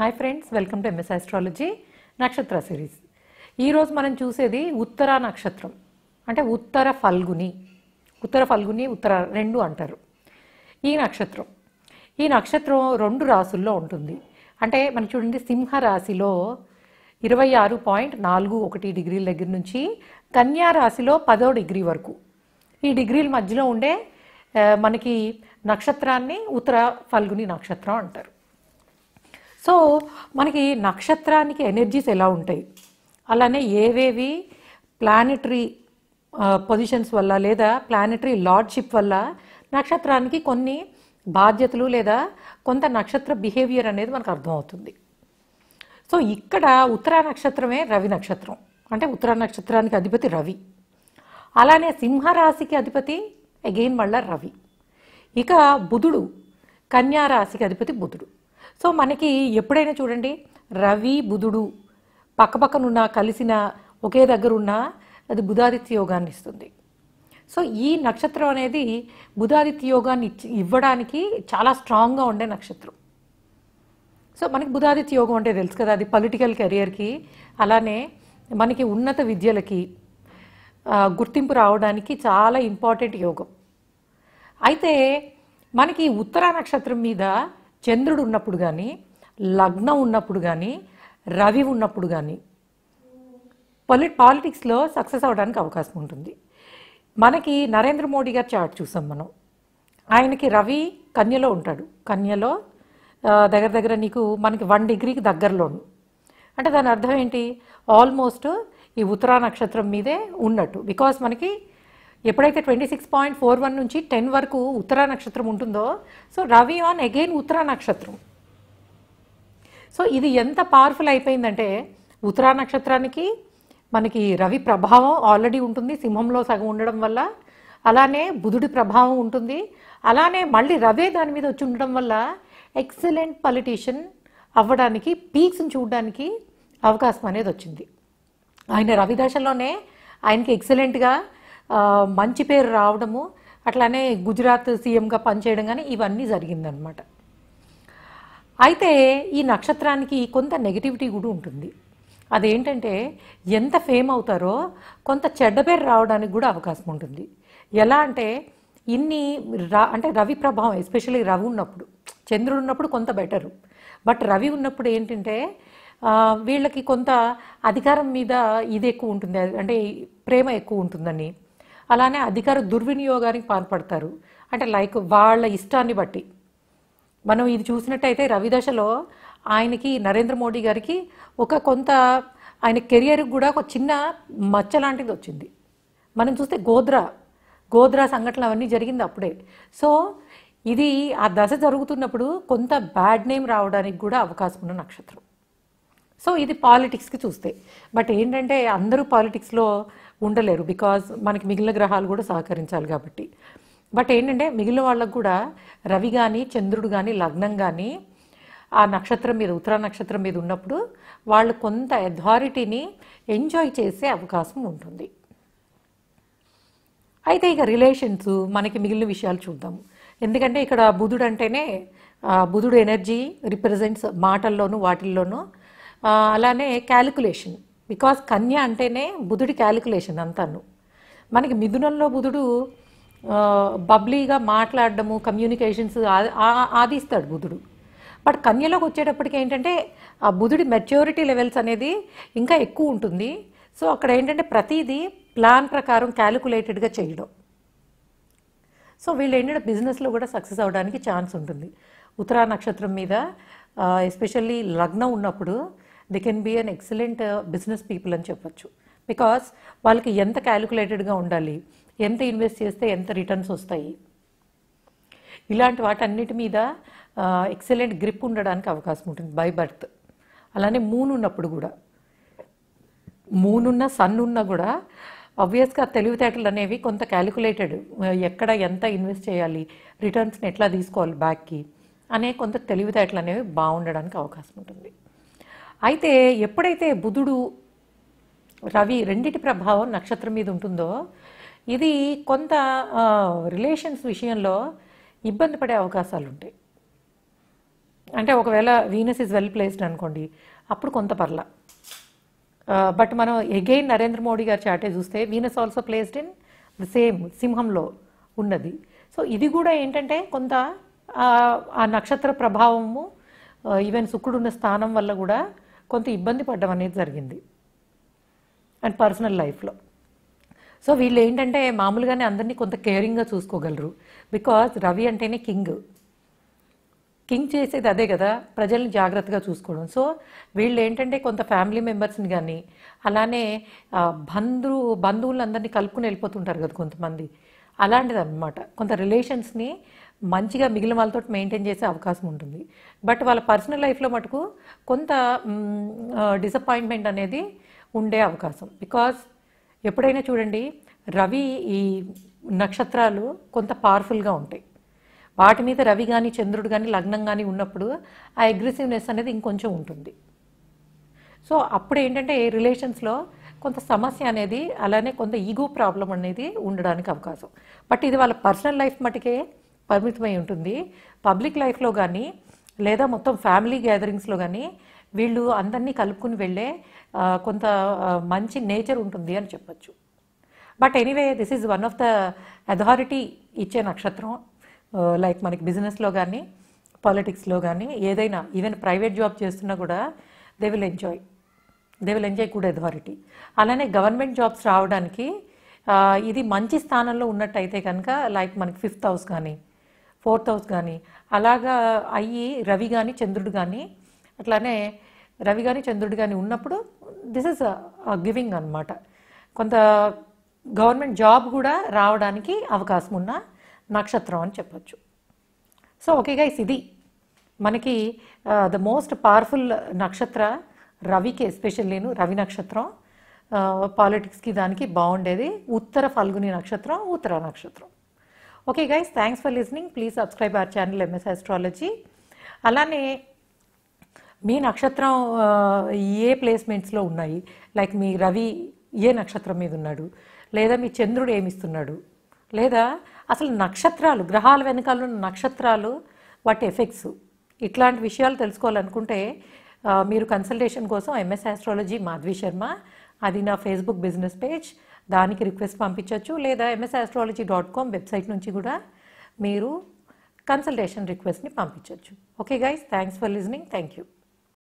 Hi friends, welcome to MS astrology నక్షత్ర series. ఈరోజు మనం చూసేది ఉత్తర నక్షత్రం, అంటే ఉత్తర ఫల్గుని, ఉత్తర రెండు అంటారు. ఈ నక్షత్రం రెండు రాసుల్లో ఉంటుంది. అంటే మనం చూడండి, సింహ రాశిలో 26.41 డిగ్రీల దగ్గర నుంచి కన్యా రాశిలో 10వ డిగ్రీ వరకు, ఈ డిగ్రీల మధ్యలో ఉండే మనకి నక్షత్రాన్ని ఉత్తర ఫల్గుని నక్షత్రం అంటారు. సో మనకి నక్షత్రానికి ఎనర్జీస్ ఎలా ఉంటాయి, అలానే ఏవేవి ప్లానెటరీ పొజిషన్స్ వల్ల లేదా ప్లానెటరీ లార్డ్షిప్ వల్ల నక్షత్రానికి కొన్ని బాధ్యతలు లేదా కొంత నక్షత్ర బిహేవియర్ అనేది మనకు అర్థమవుతుంది. సో ఇక్కడ ఉత్తర నక్షత్రమే రవి నక్షత్రం, అంటే ఉత్తర నక్షత్రానికి అధిపతి రవి. అలానే సింహరాశికి అధిపతి అగైన్ మళ్ళా రవి. ఇక బుధుడు కన్యా రాశికి అధిపతి బుధుడు. సో మనకి ఎప్పుడైనా చూడండి, రవి బుధుడు పక్కపక్కనున్న కలిసిన ఒకే దగ్గర ఉన్న అది బుధాదిత్య యోగాన్ని ఇస్తుంది. సో ఈ నక్షత్రం అనేది బుధాదిత్య యోగాన్ని ఇవ్వడానికి చాలా స్ట్రాంగ్గా ఉండే నక్షత్రం. సో మనకి బుధాదిత్య యోగం అంటే తెలుసు కదా, అది పొలిటికల్ కెరియర్కి, అలానే మనకి ఉన్నత విద్యలకి గుర్తింపు రావడానికి చాలా ఇంపార్టెంట్ యోగం. అయితే మనకి ఉత్తర నక్షత్రం మీద చంద్రుడు ఉన్నప్పుడు కానీ, లగ్నం ఉన్నప్పుడు కానీ, రవి ఉన్నప్పుడు కానీ పాలిటిక్స్లో సక్సెస్ అవ్వడానికి అవకాశం ఉంటుంది. మనకి నరేంద్ర మోడీ గారి చార్ట్ చూసాం మనం. ఆయనకి రవి కన్యలో ఉంటాడు. కన్యలో దగ్గర మనకి 1 డిగ్రీకి దగ్గరలోను. అంటే దాని అర్థం ఏంటి, ఆల్మోస్ట్ ఈ ఉత్తరా నక్షత్రం మీదే ఉన్నట్టు. బికాస్ మనకి ఎప్పుడైతే 26.41 నుంచి 10 వరకు ఉత్తరా నక్షత్రం ఉంటుందో, so Ravi on again Uttara నక్షత్రం. సో ఇది ఎంత పవర్ఫుల్ అయిపోయిందంటే, ఉత్తరా నక్షత్రానికి మనకి రవి ప్రభావం ఆల్రెడీ ఉంటుంది సింహంలో సగం ఉండడం వల్ల, అలానే బుధుడి ప్రభావం ఉంటుంది, అలానే మళ్ళీ రవే దాని మీద వచ్చి ఉండడం వల్ల ఎక్సలెంట్ పొలిటీషియన్ అవ్వడానికి, పీక్స్ని చూడడానికి అవకాశం అనేది వచ్చింది. ఆయన రవి దశలోనే ఆయనకి ఎక్సలెంట్గా మంచి పేరు రావడము, అట్లానే గుజరాత్ సీఎంగా పనిచేయడం కానీ ఇవన్నీ జరిగిందనమాట. అయితే ఈ నక్షత్రానికి కొంత నెగిటివిటీ కూడా ఉంటుంది. అదేంటంటే, ఎంత ఫేమ్ అవుతారో కొంత చెడ్డ పేరు రావడానికి కూడా అవకాశం ఉంటుంది. ఎలా అంటే అంటే రవి ప్రభావం, ఎస్పెషల్లీ రవి ఉన్నప్పుడు, చంద్రుడు ఉన్నప్పుడు కొంత బెటరు, బట్ రవి ఉన్నప్పుడు ఏంటంటే వీళ్ళకి కొంత అధికారం మీద ఇది ఎక్కువ ఉంటుంది, అంటే ప్రేమ ఎక్కువ ఉంటుందని, అలానే అధికార దుర్వినియోగానికి పాల్పడతారు. అంటే లైక్ వాళ్ళ ఇష్టాన్ని బట్టి మనం ఇది చూసినట్టయితే రవి దశలో ఆయనకి, నరేంద్ర మోడీ గారికి కొంత ఆయన కెరియర్కి కూడా ఒక చిన్న మచ్చ లాంటిది వచ్చింది. మనం చూస్తే గోద్రా సంఘటనలు అవన్నీ జరిగింది అప్పుడే. సో ఇది ఆ దశ జరుగుతున్నప్పుడు కొంత బ్యాడ్ నేమ్ రావడానికి కూడా అవకాశం ఉన్న నక్షత్రం. సో ఇది పాలిటిక్స్కి చూస్తే. బట్ ఏంటంటే అందరూ పాలిటిక్స్లో ఉండలేరు, బికాజ్ మనకి మిగిలిన గ్రహాలు కూడా సహకరించాలి కాబట్టి. బట్ ఏంటంటే మిగిలిన వాళ్ళకు కూడా రవి కానీ, చంద్రుడు కానీ, లగ్నం కానీ ఆ నక్షత్రం మీద, ఉత్తర నక్షత్రం మీద ఉన్నప్పుడు వాళ్ళు కొంత అథారిటీని ఎంజాయ్ చేసే అవకాశం ఉంటుంది. అయితే ఇక రిలేషన్స్, మనకి మిగిలిన విషయాలు చూద్దాము. ఎందుకంటే ఇక్కడ బుధుడు అంటేనే, బుధుడు ఎనర్జీ రిప్రజెంట్స్ మాటల్లోనూ వాటిల్లోనూ, అలానే క్యాలిక్యులేషన్. బికాస్ కన్య అంటేనే బుధుడి క్యాలిక్యులేషన్ అంతాను. మనకి మిథునంలో బుధుడు బబ్లీగా మాట్లాడడము, కమ్యూనికేషన్స్ ఆదిస్తాడు బుధుడు. బట్ కన్యలోకి వచ్చేటప్పటికి ఏంటంటే ఆ బుధుడి మెచ్యూరిటీ లెవెల్స్ అనేది ఇంకా ఎక్కువ ఉంటుంది. సో అక్కడ ఏంటంటే ప్రతిదీ ప్లాన్ ప్రకారం క్యాలిక్యులేటెడ్గా చేయడం. సో వీళ్ళు ఏంటంటే బిజినెస్లో కూడా సక్సెస్ అవ్వడానికి ఛాన్స్ ఉంటుంది. ఉత్తరా నక్షత్రం మీద ఎస్పెషల్లీ లగ్నం ఉన్నప్పుడు they can be an excellent business people అని చెప్పొచ్చు. బికాస్ వాళ్ళకి ఎంత క్యాలిక్యులేటెడ్గా ఉండాలి, ఎంత ఇన్వెస్ట్ చేస్తే ఎంత రిటర్న్స్ వస్తాయి, ఇలాంటి వాటన్నిటి మీద ఎక్సలెంట్ గ్రిప్ ఉండడానికి అవకాశం ఉంటుంది బై బర్త్. అలానే మూన్ ఉన్నప్పుడు కూడా, మూన్ ఉన్న సన్ ఉన్నా కూడా ఆబ్వియస్గా తెలివితేటలు అనేవి కొంత క్యాలిక్యులేటెడ్, ఎక్కడ ఎంత ఇన్వెస్ట్ చేయాలి, రిటర్న్స్ని ఎట్లా తీసుకోవాలి బ్యాక్కి అనే కొంత తెలివితేటలు అనేవి బాగుండడానికి అవకాశం ఉంటుంది. అయితే ఎప్పుడైతే బుధుడు రవి రెండిటి ప్రభావం నక్షత్రం మీద ఉంటుందో, ఇది కొంత రిలేషన్స్ విషయంలో ఇబ్బంది పడే అవకాశాలు ఉంటాయి. అంటే ఒకవేళ వీనస్ ఈజ్ వెల్ ప్లేస్డ్ అనుకోండి, అప్పుడు కొంత పర్లా. బట్ మనం అగైన్ నరేంద్ర మోడీ గారి చాటే చూస్తే Venus also placed in the same సింహంలో ఉన్నది. సో ఇది కూడా ఏంటంటే కొంత ఆ నక్షత్ర ప్రభావము, ఈవెన్ శుక్రుడు ఉన్న స్థానం వల్ల కూడా కొంత ఇబ్బంది పడడం అనేది జరిగింది అండ్ పర్సనల్ లైఫ్లో. సో వీళ్ళు ఏంటంటే మామూలుగానే అందరినీ కొంత కేరింగ్గా చూసుకోగలరు, బికాజ్ రవి అంటేనే కింగ్ చేసేది అదే కదా, ప్రజల్ని జాగ్రత్తగా చూసుకోవడం. సో వీళ్ళు ఏంటంటే కొంత ఫ్యామిలీ మెంబర్స్ని కానీ అలానే బంధువులందరినీ కలుపుకుని వెళ్ళిపోతుంటారు కదా కొంతమంది, అలాంటిది అనమాట. కొంత రిలేషన్స్ని మంచిగా మిగిలిన వాళ్ళతో మెయింటైన్ చేసే అవకాశం ఉంటుంది. బట్ వాళ్ళ పర్సనల్ లైఫ్లో మటుకు కొంత డిసప్పాయింట్మెంట్ అనేది ఉండే అవకాశం. బికాజ్ ఎప్పుడైనా చూడండి, రవి ఈ నక్షత్రాలు కొంత పవర్ఫుల్గా ఉంటాయి. వాటి మీద రవి కానీ చంద్రుడు కానీ లగ్నం కానీ ఉన్నప్పుడు ఆ అగ్రెసివ్నెస్ అనేది ఇంకొంచెం ఉంటుంది. సో అప్పుడు ఏంటంటే రిలేషన్స్లో కొంత సమస్య అనేది, అలానే కొంత ఈగో ప్రాబ్లం అనేది ఉండడానికి అవకాశం. బట్ ఇది వాళ్ళ పర్సనల్ లైఫ్ మటుకే పరిమితమై ఉంటుంది. పబ్లిక్ లైఫ్లో కానీ లేదా మొత్తం ఫ్యామిలీ గ్యాదరింగ్స్లో కానీ వీళ్ళు అందరినీ కలుపుకుని వెళ్ళే కొంత మంచి నేచర్ ఉంటుంది అని చెప్పచ్చు. But anyway, this is one of the authority ఇచ్చే నక్షత్రం. లైక్ మనకి బిజినెస్లో కానీ పాలిటిక్స్లో కానీ ఏదైనా, ఈవెన్ ప్రైవేట్ జాబ్ చేస్తున్నా కూడా దే విల్ ఎంజాయ్ కూడా అథారిటీ. అలానే గవర్నమెంట్ జాబ్స్ రావడానికి ఇది మంచి స్థానంలో ఉన్నట్టయితే కనుక, లైక్ మనకి 5th హౌస్ కానీ 4th హౌస్ కానీ అలాగా అయ్యి రవి కానీ చంద్రుడు కానీ, అట్లానే రవి కానీ చంద్రుడు కానీ ఉన్నప్పుడు దిస్ ఇస్ గివింగ్ అనమాట. కొంత గవర్నమెంట్ జాబ్ కూడా రావడానికి అవకాశం ఉన్న నక్షత్రం అని చెప్పచ్చు. సో ఓకే గైస్, ఇది మనకి ద మోస్ట్ పవర్ఫుల్ నక్షత్ర రవికి, ఎస్పెషల్లీ రవి నక్షత్రం పాలిటిక్స్కి దానికి బాగుండేది. ఉత్తర ఫల్గుని నక్షత్రం, ఉత్తర నక్షత్రం. Okay guys, thanks for listening. Please subscribe our channel MS astrology. అలానే మీ నక్షత్రం ఏ ప్లేస్మెంట్స్లో ఉన్నాయి, లైక్ మీ రవి ఏ నక్షత్రం మీద ఉన్నాడు, లేదా మీ చంద్రుడు ఏమిస్తున్నాడు, లేదా అసలు నక్షత్రాలు, గ్రహాల వెనకాల ఉన్న నక్షత్రాలు, వాటి ఎఫెక్ట్స్, ఇట్లాంటి విషయాలు తెలుసుకోవాలనుకుంటే మీరు కన్సల్టేషన్ కోసం ఎంఎస్ ఆస్ట్రాలజీ మాధవి శర్మ, అది నా ఫేస్బుక్ బిజినెస్ పేజ్, దానికి రిక్వెస్ట్ పంపించవచ్చు. లేదా msastrology.com వెబ్సైట్ నుంచి కూడా మీరు కన్సల్టేషన్ రిక్వెస్ట్ని పంపించవచ్చు. Okay guys, thanks for listening. Thank you.